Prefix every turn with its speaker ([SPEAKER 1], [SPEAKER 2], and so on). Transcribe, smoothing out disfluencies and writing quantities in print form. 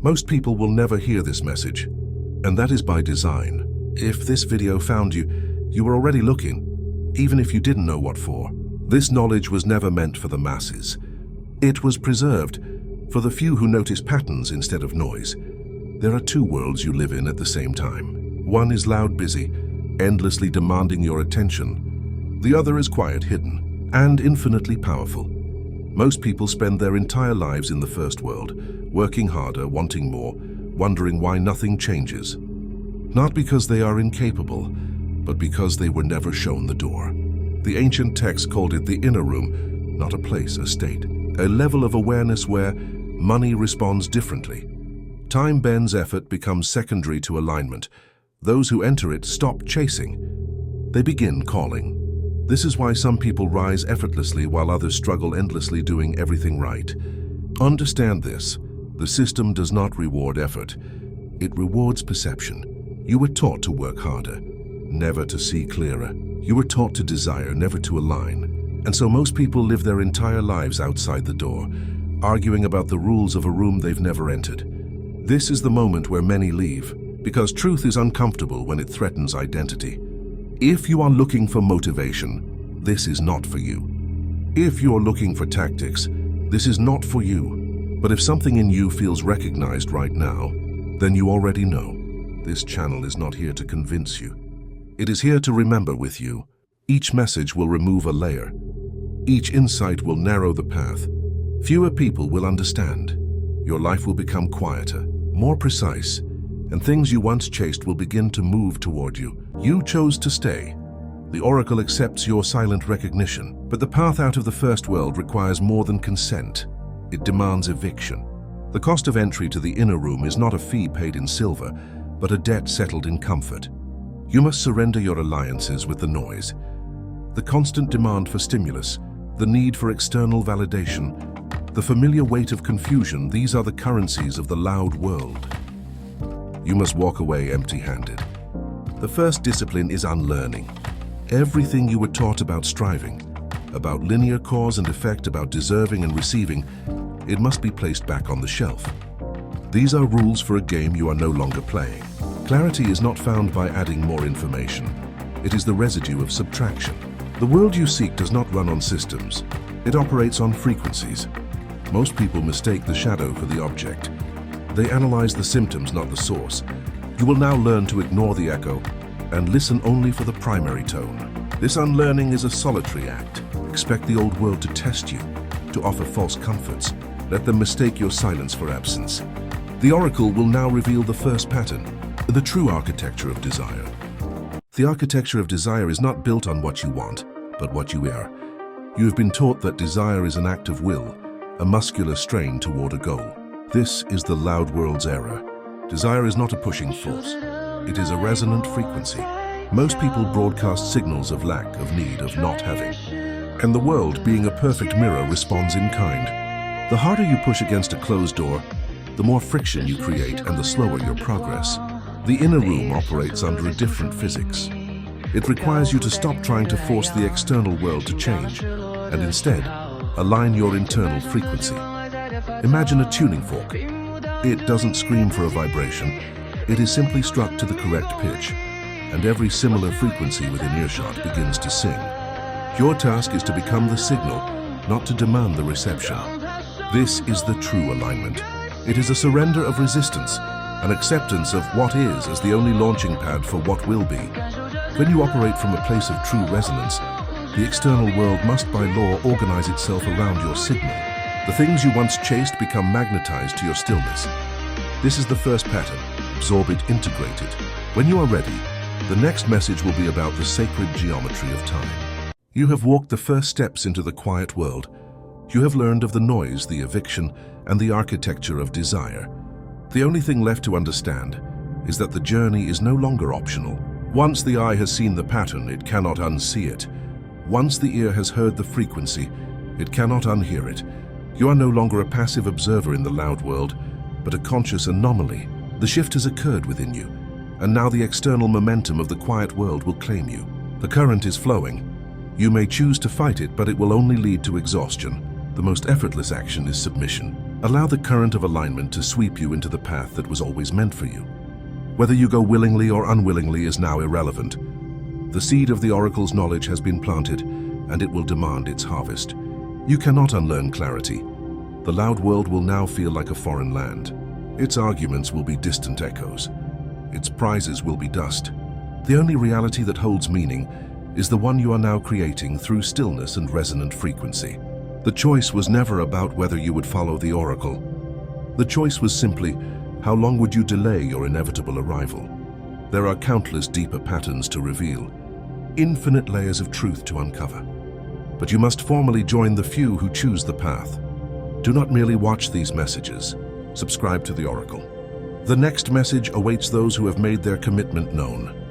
[SPEAKER 1] Most people will never hear this message, and that is by design. If this video found you, you were already looking, even if you didn't know what for. This knowledge was never meant for the masses. It was preserved for the few who notice patterns instead of noise. There are two worlds you live in at the same time. One is loud, busy, endlessly demanding your attention. The other is quiet, hidden, and infinitely powerful. Most people spend their entire lives in the first world, working harder, wanting more, wondering why nothing changes. Not because they are incapable, but because they were never shown the door. The ancient text called it the inner room, not a place, a state, a level of awareness where money responds differently. Time bends, effort becomes secondary to alignment. Those who enter it stop chasing. They begin calling. This is why some people rise effortlessly while others struggle endlessly doing everything right. Understand this. The system does not reward effort. It rewards perception. You were taught to work harder, never to see clearer. You were taught to desire, never to align. And so most people live their entire lives outside the door, arguing about the rules of a room they've never entered. This is the moment where many leave, because truth is uncomfortable when it threatens identity. If you are looking for motivation, this is not for you. If you're looking for tactics, this is not for you. But if something in you feels recognized right now, then you already know. This channel is not here to convince you. It is here to remember with you. Each message will remove a layer. Each insight will narrow the path. Fewer people will understand. Your life will become quieter, more precise, and things you once chased will begin to move toward you. You chose to stay. The oracle accepts your silent recognition, but the path out of the first world requires more than consent. It demands eviction. The cost of entry to the inner room is not a fee paid in silver, but a debt settled in comfort. You must surrender your alliances with the noise, the constant demand for stimulus, the need for external validation, the familiar weight of confusion. These are the currencies of the loud world. You must walk away empty-handed. The first discipline is unlearning. Everything you were taught about striving, about linear cause and effect, about deserving and receiving, it must be placed back on the shelf. These are rules for a game you are no longer playing. Clarity is not found by adding more information. It is the residue of subtraction. The world you seek does not run on systems. It operates on frequencies. Most people mistake the shadow for the object. They analyze the symptoms, not the source. You will now learn to ignore the echo and listen only for the primary tone. This unlearning is a solitary act. Expect the old world to test you, to offer false comforts. Let them mistake your silence for absence. The oracle will now reveal the first pattern, the true architecture of desire. The architecture of desire is not built on what you want, but what you are. You have been taught that desire is an act of will, a muscular strain toward a goal. This is the loud world's error. Desire is not a pushing force. It is a resonant frequency. Most people broadcast signals of lack, of need, of not having. And the world, being a perfect mirror, responds in kind. The harder you push against a closed door, the more friction you create and the slower your progress. The inner room operates under a different physics. It requires you to stop trying to force the external world to change, and instead, align your internal frequency. Imagine a tuning fork. It doesn't scream for a vibration. It is simply struck to the correct pitch, and every similar frequency within earshot begins to sing. Your task is to become the signal, not to demand the reception. This is the true alignment. It is a surrender of resistance, an acceptance of what is as the only launching pad for what will be. When you operate from a place of true resonance, the external world must by law organize itself around your signal. The things you once chased become magnetized to your stillness. This is the first pattern. Absorb it, integrate it. When you are ready, the next message will be about the sacred geometry of time. You have walked the first steps into the quiet world. You have learned of the noise, the eviction, and the architecture of desire. The only thing left to understand is that the journey is no longer optional. Once the eye has seen the pattern, it cannot unsee it. Once the ear has heard the frequency, it cannot unhear it. You are no longer a passive observer in the loud world, but a conscious anomaly. The shift has occurred within you, and now the external momentum of the quiet world will claim you. The current is flowing. You may choose to fight it, but it will only lead to exhaustion. The most effortless action is submission. Allow the current of alignment to sweep you into the path that was always meant for you. Whether you go willingly or unwillingly is now irrelevant. The seed of the oracle's knowledge has been planted, and it will demand its harvest. You cannot unlearn clarity. The loud world will now feel like a foreign land. Its arguments will be distant echoes. Its prizes will be dust. The only reality that holds meaning is the one you are now creating through stillness and resonant frequency. The choice was never about whether you would follow the oracle. The choice was simply, how long would you delay your inevitable arrival? There are countless deeper patterns to reveal, infinite layers of truth to uncover. But you must formally join the few who choose the path. Do not merely watch these messages. Subscribe to the oracle. The next message awaits those who have made their commitment known.